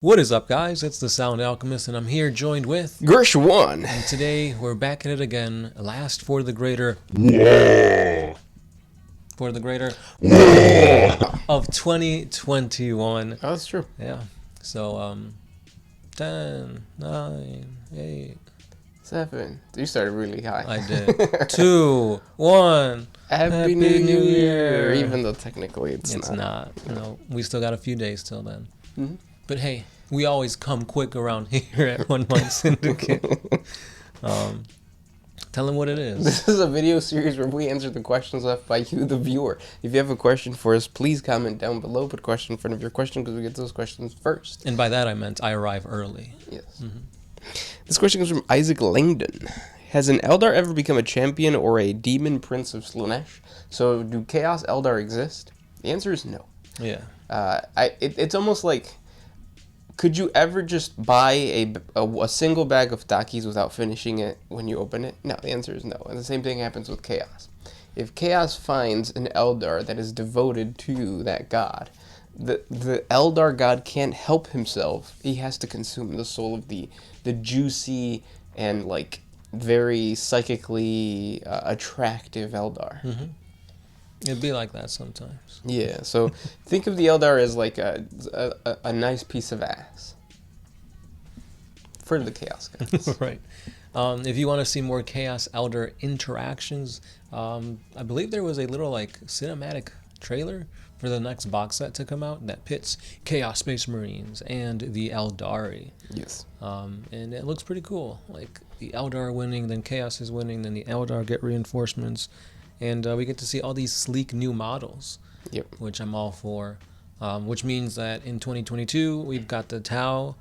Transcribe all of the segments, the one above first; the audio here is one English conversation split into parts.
What is up, guys? It's the Sound Alchemist, and I'm here joined with Gersh1. And today we're back at it again. Last for the greater of 2021. Oh, that's true. Yeah. So 10, 9, 8. 7. You started really high. I did. 2, 1. Happy New Year. Even though technically it's not. No, we still got a few days till then. Mm-hmm. But hey, we always come quick around here at One Mind Syndicate. Tell them what it is. This is a video series where we answer the questions left by you, the viewer. If you have a question for us, please comment down below. Put a question in front of your question because we get those questions first. And by that I meant I arrive early. Yes. Mm-hmm. This question comes from Isaac Langdon. Has an Eldar ever become a champion or a demon prince of Slaanesh? So do Chaos Eldar exist? The answer is no. Yeah. It's almost like, could you ever just buy a single bag of Takis without finishing it when you open it? No, the answer is no. And the same thing happens with Chaos. If Chaos finds an Eldar that is devoted to that god, the Eldar god can't help himself. He has to consume the soul of the juicy and like very psychically attractive Eldar. Mm-hmm. It'd be like that sometimes. Yeah, so think of the Eldar as like a nice piece of ass for the Chaos guys. Right. If you want to see more Chaos Elder interactions, I believe there was a little like cinematic trailer for the next box set to come out that pits Chaos Space Marines and the Eldari. Yes. And it looks pretty cool. Like the Eldar winning, then Chaos is winning, then the Eldar get reinforcements. And we get to see all these sleek new models, Yep. which I'm all for. Which means that in 2022, we've got the Tau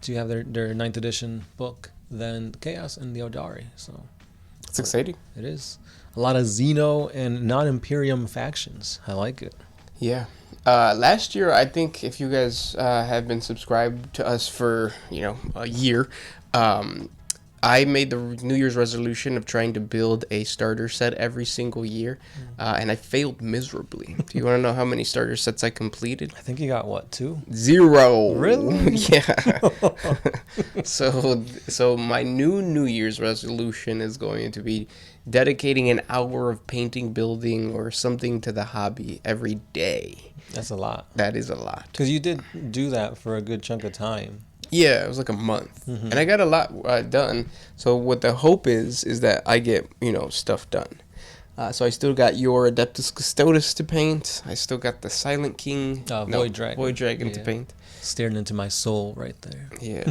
to have their 9th edition book, then Chaos and the Eldari. So It's exciting. it is. A lot of Xeno and non-Imperium factions. I like it. Yeah. Last year, I think if you guys have been subscribed to us for, a year, I made the New Year's resolution of trying to build a starter set every single year, and I failed miserably. Do you want to know how many starter sets I completed? I think you got, what, 2? 0. Really? Yeah. So my New Year's resolution is going to be dedicating an hour of painting, building, or something to the hobby every day. That's a lot. That is a lot. Because you did do that for a good chunk of time. Yeah, it was like a month, and I got a lot done. So what the hope is that I get stuff done. So I still got your Adeptus Custodes to paint. I still got the Silent King, Void Dragon to paint. Staring into my soul right there. Yeah,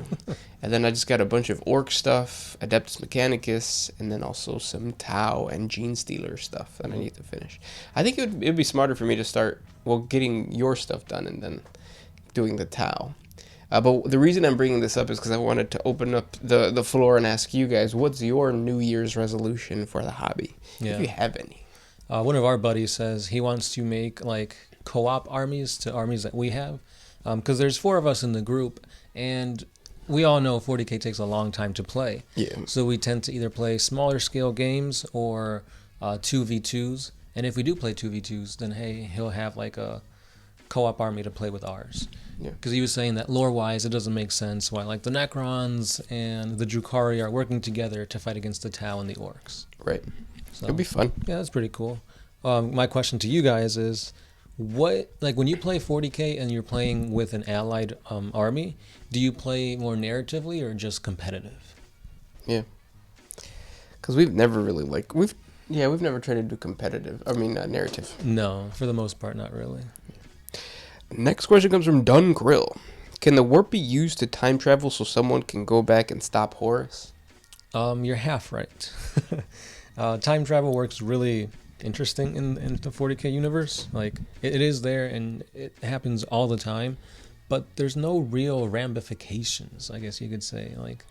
and then I just got a bunch of Orc stuff, Adeptus Mechanicus, and then also some Tau and Gene Stealer stuff that I need to finish. I think it'd be smarter for me to start getting your stuff done and then doing the Tau. But the reason I'm bringing this up is because I wanted to open up the floor and ask you guys, what's your New Year's resolution for the hobby, if you have any? One of our buddies says he wants to make like co-op armies to armies that we have, because there's 4 of us in the group, and we all know 40K takes a long time to play. Yeah. So we tend to either play smaller scale games or 2v2s, and if we do play 2v2s, then hey, he'll have like a co-op army to play with ours. Yeah. Because he was saying that lore-wise, it doesn't make sense why like the Necrons and the Drukhari are working together to fight against the Tau and the Orcs. Right. So, It'd be fun. Yeah, that's pretty cool. My question to you guys is, what when you play 40K and you're playing with an allied army, do you play more narratively or just competitive? Yeah. Because we've never really we've never tried to do competitive. I mean, narrative. No, for the most part, not really. Next question comes from Dun Grill. Can the warp be used to time travel so someone can go back and stop Horus? You're half right. Time travel works really interesting in the 40K universe. Like it is there and it happens all the time, but there's no real ramifications, I guess you could say. Like,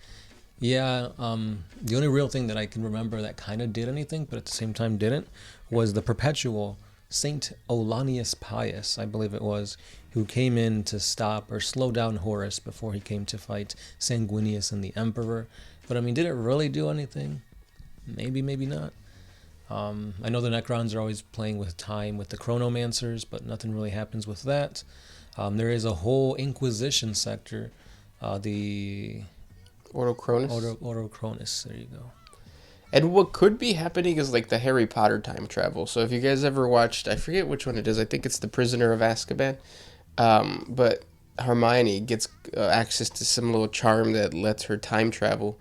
yeah, the only real thing that I can remember that kind of did anything, but at the same time didn't, was the perpetual Saint Olanius Pius, I believe it was, who came in to stop or slow down Horus before he came to fight Sanguinius and the Emperor. But I mean, did it really do anything? Maybe, maybe not. I know the Necrons are always playing with time with the Chronomancers, but nothing really happens with that. There is a whole Inquisition sector, the Autochronus. Autochronus. There you go. And what could be happening is like the Harry Potter time travel. So if you guys ever watched, I forget which one it is. I think it's The Prisoner of Azkaban. But Hermione gets access to some little charm that lets her time travel,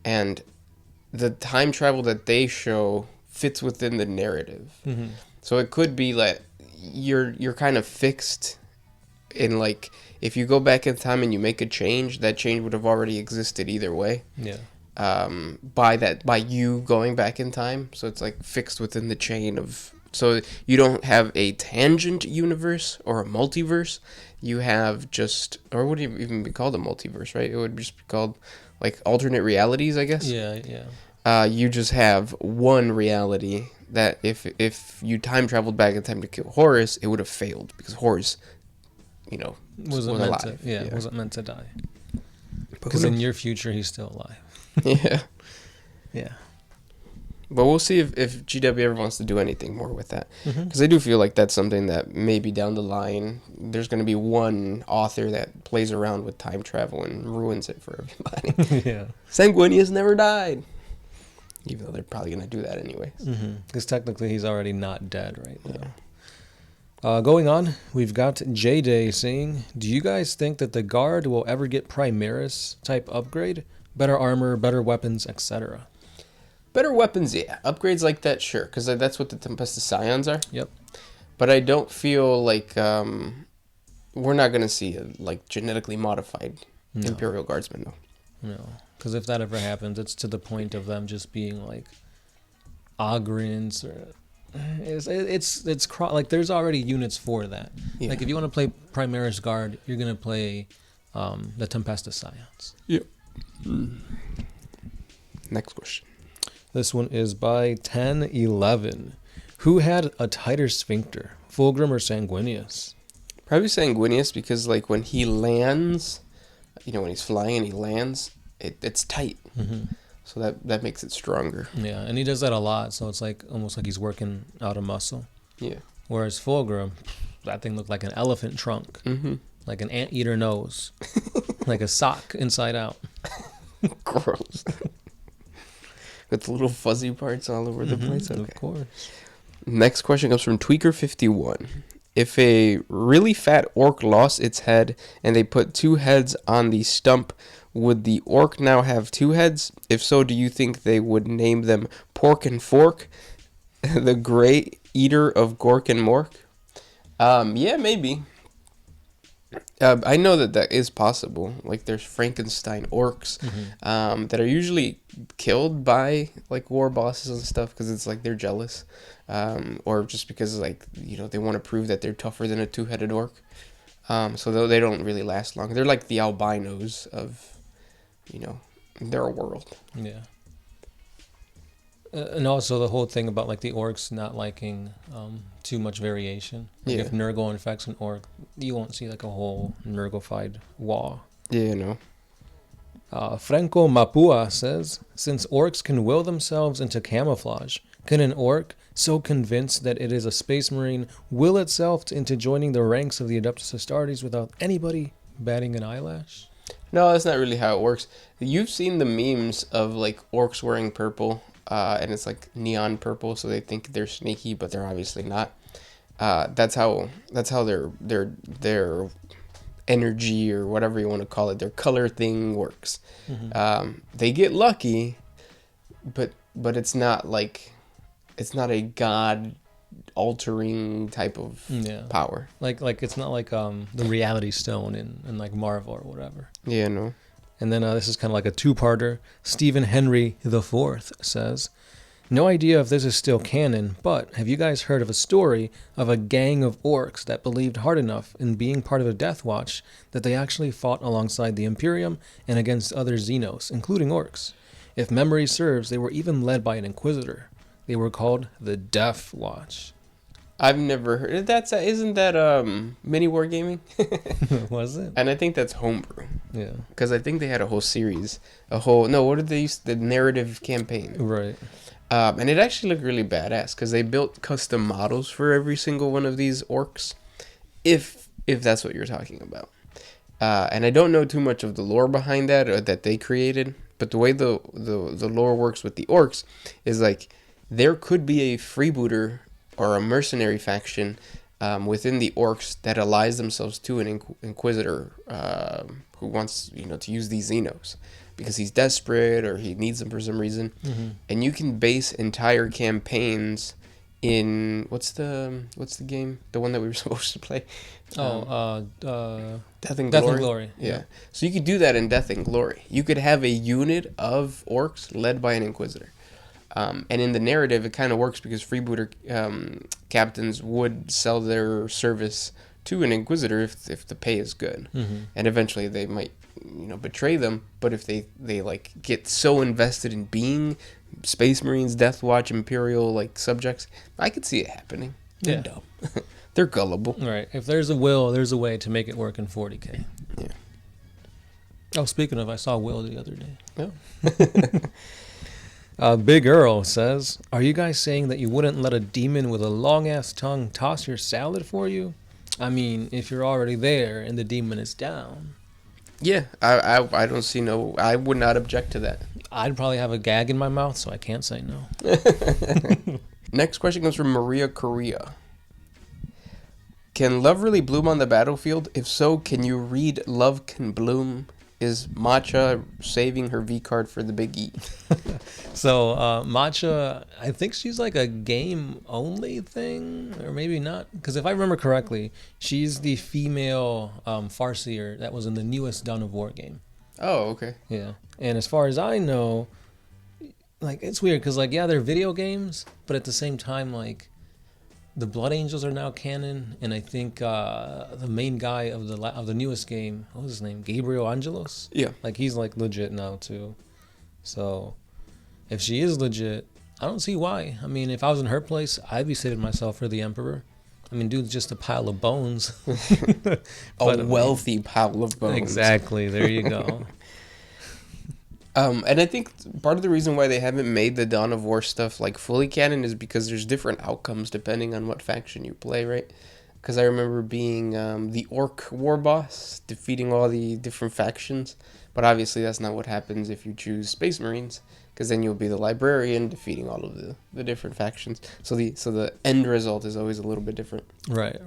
and the time travel that they show fits within the narrative. Mm-hmm. So it could be like you're kind of fixed in, like, if you go back in time and you make a change, that change would have already existed either way. Yeah. By you going back in time, so it's like fixed within the chain of. So you don't have a tangent universe or a multiverse. You have just, or would it even be called a multiverse, right? It would just be called like alternate realities, I guess. Yeah, yeah. You just have one reality that if you time traveled back in time to kill Horus, it would have failed because Horus, Wasn't meant alive. wasn't meant to die. But Because who in knows? your future, he's still alive. Yeah. Yeah. But we'll see if GW ever wants to do anything more with that. Mm-hmm. Because I do feel like that's something that maybe down the line, there's going to be one author that plays around with time travel and ruins it for everybody. Yeah. Sanguinius never died. Even though they're probably going to do that anyways. Because technically, he's already not dead right now. Yeah. Going on, we've got J-Day saying, do you guys think that the Guard will ever get Primaris type upgrade? Better armor, better weapons, etc. Better weapons, yeah. Upgrades like that, sure. Because that's what the Tempestus Scions are. Yep. But I don't feel like we're not going to see like genetically modified Imperial Guardsmen, though. No. Because if that ever happens, it's to the point of them just being like Ogrins or... Like there's already units for that. Yeah. Like if you want to play Primaris Guard, you're going to play the Tempestus Scions. Yep. Next question. This one is by 1011. Who had a tighter sphincter, Fulgrim or Sanguinius? Probably Sanguinius, because like when he lands, when he's flying and he lands, it's tight. Mm-hmm. So that makes it stronger. Yeah, and he does that a lot, so it's like almost like he's working out of muscle. Yeah. Whereas Fulgrim, that thing looked like an elephant trunk, like an anteater nose, like a sock inside out. Gross. With little fuzzy parts all over the place. Okay. Of course. Next question comes from Tweaker51. If a really fat orc lost its head and they put two heads on the stump, would the orc now have two heads? If so, do you think they would name them Pork and Fork, the Great Eater of Gork and Mork? Yeah, maybe. I know that is possible. Like, there's Frankenstein orcs that are usually killed by like war bosses and stuff because it's like they're jealous, or just because like they want to prove that they're tougher than a two-headed orc. So they don't really last long. They're like the albinos of their world. Yeah. And also the whole thing about like the orcs not liking too much variation. Like if Nurgle infects an orc, you won't see like a whole Nurgle-fied wall. Yeah, Franco Mapua says, since orcs can will themselves into camouflage, can an orc, so convinced that it is a space marine, will itself into joining the ranks of the Adeptus Astartes without anybody batting an eyelash? No, that's not really how it works. You've seen the memes of like orcs wearing purple, and it's like neon purple, so they think they're sneaky, but they're obviously not. That's how their energy or whatever you want to call it, their color thing works. They get lucky, but it's not a god altering type of power. Like it's not like the Reality Stone in like Marvel or whatever. Yeah, no. And then this is kind of like a two-parter. Stephen Henry IV says, no idea if this is still canon, but have you guys heard of a story of a gang of orcs that believed hard enough in being part of a Deathwatch that they actually fought alongside the Imperium and against other Xenos, including orcs? If memory serves, they were even led by an Inquisitor. They were called the Deathwatch. I've never heard. Isn't that mini wargaming? Was it? And I think that's homebrew. Yeah. Because I think they had a whole series, what did they use? The narrative campaign. Right. And it actually looked really badass because they built custom models for every single one of these orcs, if that's what you're talking about. And I don't know too much of the lore behind that or that they created, but the way the lore works with the orcs is like there could be a freebooter or a mercenary faction within the orcs that allies themselves to an inquisitor who wants to use these Xenos because he's desperate or he needs them for some reason. Mm-hmm. And you can base entire campaigns in what's the game, the one that we were supposed to play. Death and Glory. Yeah. So you could do that in Death and Glory. You could have a unit of orcs led by an inquisitor. And in the narrative, it kind of works because freebooter captains would sell their service to an inquisitor if the pay is good. Mm-hmm. And eventually they might betray them. But if they like get so invested in being Space Marines, Deathwatch, Imperial like subjects, I could see it happening. They're dumb. They're gullible. Right. If there's a will, there's a way to make it work in 40K. Yeah. Oh, speaking of, I saw Will the other day. Oh. Big Earl says, "Are you guys saying that you wouldn't let a demon with a long-ass tongue toss your salad for you? I mean, if you're already there and the demon is down." Yeah, I don't see no... I would not object to that. I'd probably have a gag in my mouth, so I can't say no. Next question comes from Maria Correa. Can love really bloom on the battlefield? If so, can you read Love Can Bloom? Is Matcha saving her V card for the Big E? So, Matcha, I think she's like a game-only thing, or maybe not. Because if I remember correctly, she's the female Farseer that was in the newest Dawn of War game. Oh, okay. Yeah. And as far as I know, like, it's weird because, like, yeah, they're video games, but at the same time, like, the Blood Angels are now canon, and I think the main guy of the newest game, what was his name? Gabriel Angelos? Yeah. Like, he's, like, legit now, too. So, if she is legit, I don't see why. I mean, if I was in her place, I'd be saving myself for the Emperor. I mean, dude's just a pile of bones. A wealthy pile of bones. Exactly. There you go. And I think part of the reason why they haven't made the Dawn of War stuff like fully canon is because there's different outcomes depending on what faction you play, right? Because I remember being the Orc war boss, defeating all the different factions. But obviously that's not what happens if you choose Space Marines, because then you'll be the Librarian defeating all of the different factions. So the end result is always a little bit different. Right.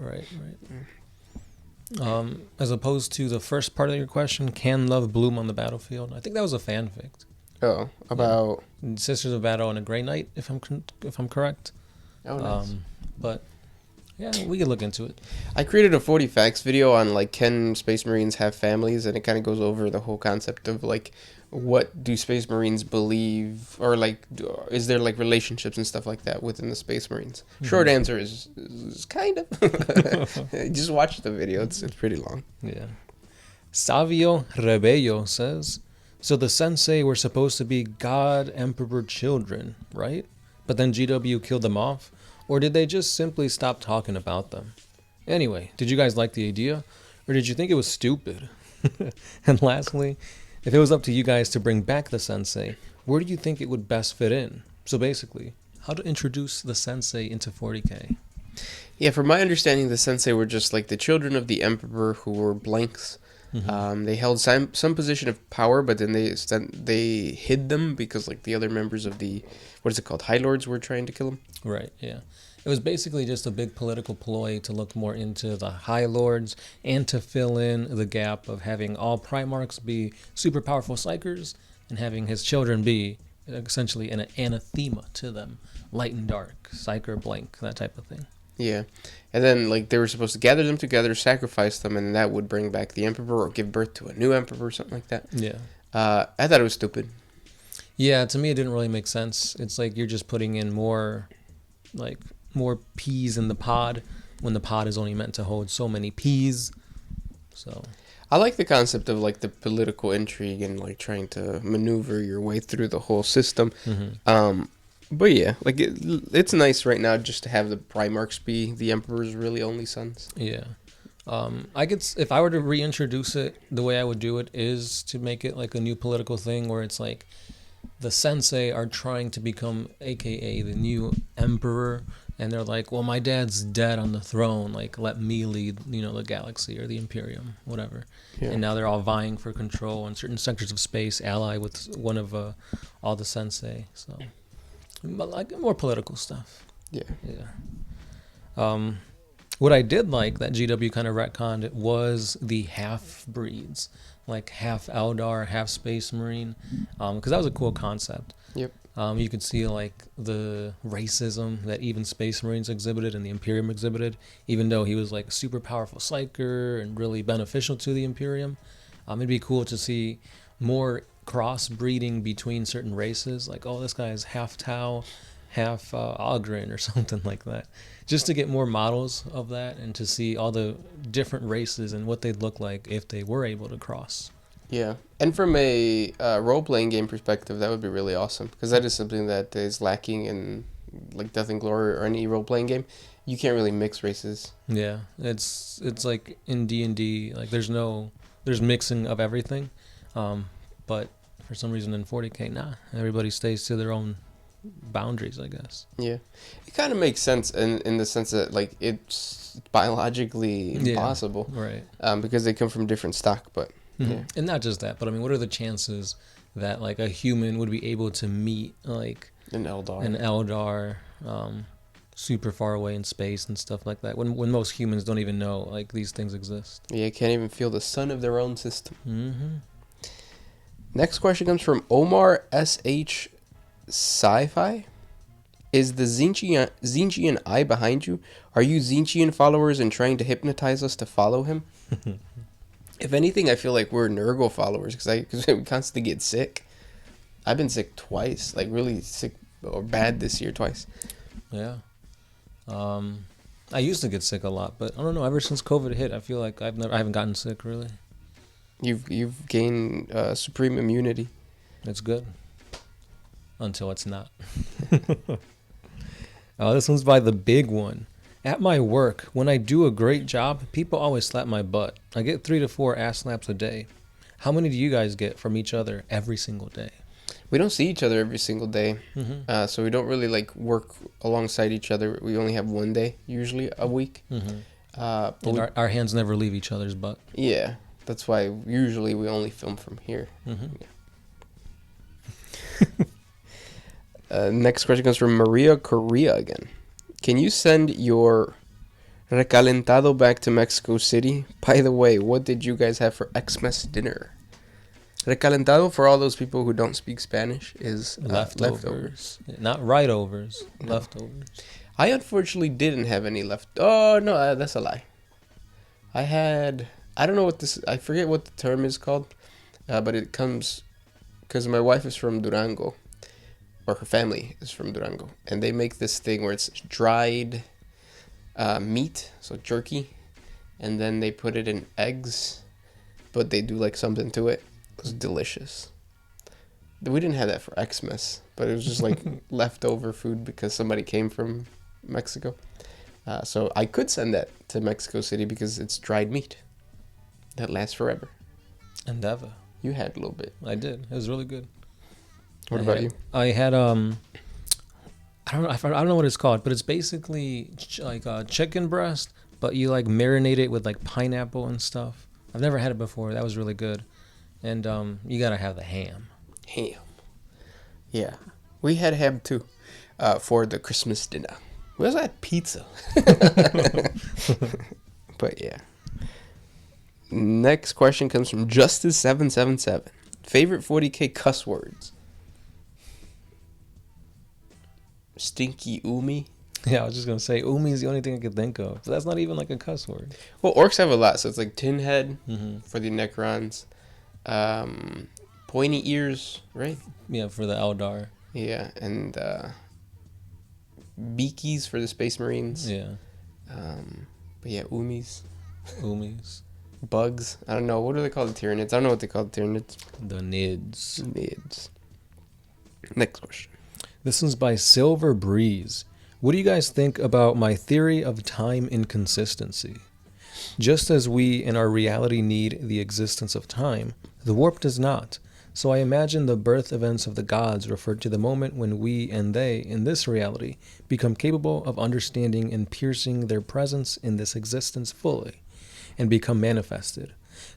As opposed to the first part of your question, can love bloom on the battlefield? I think that was a fanfic. Oh, about Sisters of Battle and a Grey Knight, if I'm correct. Oh, nice. But yeah, we could look into it. I created a 40 facts video on like can Space Marines have families, and it kind of goes over the whole concept of like what do Space Marines believe, or like is there like relationships and stuff like that within the Space Marines? Mm-hmm. Short answer is kind of. Just watch the video. It's pretty long. Yeah. Savio Rebello says, so the Sensei were supposed to be God Emperor children, right? But then GW killed them off? Or did they just simply stop talking about them? Anyway, did you guys like the idea? Or did you think it was stupid? And lastly, if it was up to you guys to bring back the Sensei, where do you think it would best fit in? So basically, how to introduce the Sensei into 40K. Yeah, from my understanding, the Sensei were just like the children of the Emperor who were blanks. Mm-hmm. They held some position of power, but then they hid them because like the other members of the, what is it called, High Lords were trying to kill them. Right, yeah. It was basically just a big political ploy to look more into the High Lords and to fill in the gap of having all Primarchs be super powerful Psychers and having his children be essentially an anathema to them. Light and dark, Psyker, blank, that type of thing. Yeah. And then like they were supposed to gather them together, sacrifice them, and that would bring back the Emperor or give birth to a new Emperor or something like that. Yeah. I thought it was stupid. Yeah, to me it didn't really make sense. It's like you're just putting in more peas in the pod when the pod is only meant to hold so many peas. So I like the concept of like the political intrigue and like trying to maneuver your way through the whole system. Mm-hmm. But yeah, like it's nice right now just to have the Primarchs be the Emperor's really only sons. Yeah. I could, if I were to reintroduce it, the way I would do it is to make it like a new political thing where it's like the Sensei are trying to become, aka the new emperor, and they're like, well, my dad's dead on the throne, like, let me lead, the galaxy or the Imperium, whatever. Yeah. And now they're all vying for control in certain sectors of space, ally with one of all the Sensei. So, but like more political stuff. Yeah. What I did like that GW kind of retconned it was the half breeds, like half Eldar, half Space Marine, because that was a cool concept. Yep. You could see like the racism that even Space Marines exhibited and the Imperium exhibited, even though he was like a super powerful psyker and really beneficial to the Imperium. It'd be cool to see more crossbreeding between certain races, like, oh, this guy is half Tau, half Ogren or something like that, just to get more models of that and to see all the different races and what they'd look like if they were able to cross. Yeah, and from a role-playing game perspective, that would be really awesome, because that is something that is lacking in like Death and Glory or any role-playing game. You can't really mix races. Yeah, it's like in D&D, like there's mixing of everything, but for some reason in 40K, everybody stays to their own boundaries, I guess. Yeah, it kind of makes sense in the sense that like it's biologically impossible, right? Because they come from different stock, but. Mm-hmm. Yeah. And not just that, but I mean, what are the chances that like a human would be able to meet like an Eldar, super far away in space and stuff like that, when most humans don't even know like these things exist? Yeah, can't even feel the sun of their own system. Mm-hmm. Next question comes from Omar SH Sci-Fi. Is the Zinchian eye behind you? Are you Zinchian followers and trying to hypnotize us to follow him? If anything, I feel like we're Nurgle followers because we constantly get sick. I've been sick twice, like really sick or bad this year twice. Yeah. I used to get sick a lot, but I don't know. Ever since COVID hit, I feel like I haven't gotten sick really. You've gained supreme immunity. It's good. Until it's not. This one's by the big one. At my work, when I do a great job, people always slap my butt. I get 3 to 4 ass slaps a day. How many do you guys get from each other every single day? We don't see each other every single day, so we don't really like work alongside each other. We only have one day usually a week. But and our hands never leave each other's butt. Yeah, that's why usually we only film from here. Next question comes from Maria Correa again. Can you send your recalentado back to Mexico City? By the way, what did you guys have for Xmas dinner? Recalentado, for all those people who don't speak Spanish, is leftovers. Not right-overs, no. Leftovers. I unfortunately didn't have any left. Oh, no, that's a lie. I don't know I forget what the term is called, but it comes, because my wife is from Durango. Or her family is from Durango, and they make this thing where it's dried meat, so jerky, and then they put it in eggs, but they do like something to it. It was delicious. We didn't have that for Xmas, but it was just like leftover food because somebody came from Mexico. So I could send that to Mexico City because it's dried meat that lasts forever. Endeavor. You had a little bit. I did. It was really good. What about you? I had I don't know what it's called, but it's basically like a chicken breast, but you like marinate it with like pineapple and stuff. I've never had it before. That was really good. And you gotta have the ham. Ham. Yeah, we had ham too, for the Christmas dinner. We also had pizza. But yeah. Next question comes from Justice777. Favorite 40K cuss words? Stinky Umi. Yeah, I was just gonna say Umi is the only thing I could think of. But that's not even like a cuss word. Well, orcs have a lot, so it's like tin head for the Necrons, pointy ears, right? Yeah, for the Eldar. Yeah, and beakies for the Space Marines. Yeah. But yeah, Umis. Umis. Bugs. I don't know. What do they call the Tyranids? I don't know what they call the Tyranids. The Nids. Nids. Next question. This one's by Silver Breeze. What do you guys think about my theory of time inconsistency? Just as we in our reality need the existence of time, the warp does not. So I imagine the birth events of the gods referred to the moment when we and they, in this reality, become capable of understanding and piercing their presence in this existence fully, and become manifested,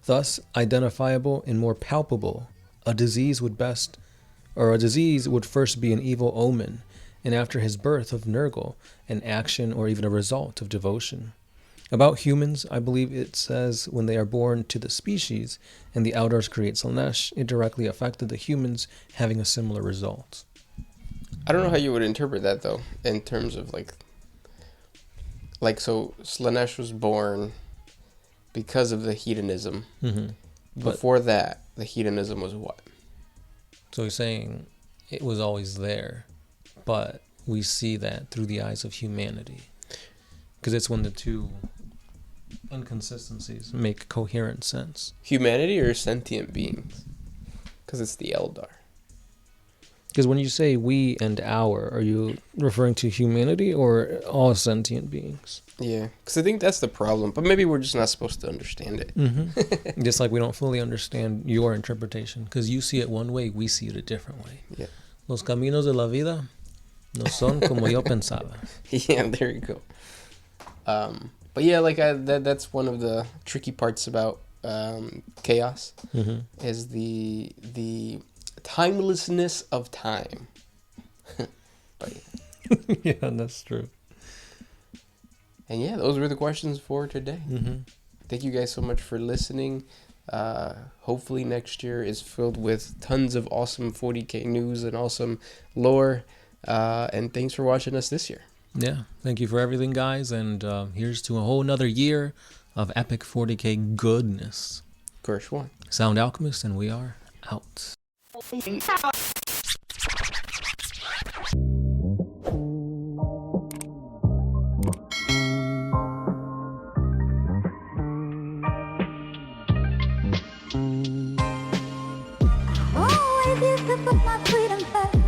thus identifiable and more palpable. A disease would first be an evil omen, and after his birth of Nurgle, an action or even a result of devotion. About humans, I believe it says when they are born to the species and the Eldars create Slaanesh, it directly affected the humans, having a similar result. I don't know how you would interpret that though, in terms of like so Slaanesh was born because of the hedonism. Mm-hmm. Before that, the hedonism was what? So he's saying it was always there, but we see that through the eyes of humanity. Because it's when the two inconsistencies make coherent sense. Humanity or sentient beings? Because it's the Eldar. Because when you say we and our, are you referring to humanity or all sentient beings? Yeah, because I think that's the problem. But maybe we're just not supposed to understand it. Mm-hmm. Just like we don't fully understand your interpretation. Because you see it one way, we see it a different way. Yeah. Los caminos de la vida no son como yo pensaba. Yeah, there you go. But yeah, like that's one of the tricky parts about Chaos, Mm-hmm. is the timelessness of time. But Yeah, that's true. and yeah, those were the questions for today. Mm-hmm. Thank you guys so much for listening. Hopefully next year is filled with tons of awesome 40K news and awesome lore. And thanks for watching us this year. Yeah, thank you for everything, guys. And here's to a whole nother year of epic 40K goodness. Gersh one. Sound Alchemist, and we are out. Oh, if you could put my freedom back.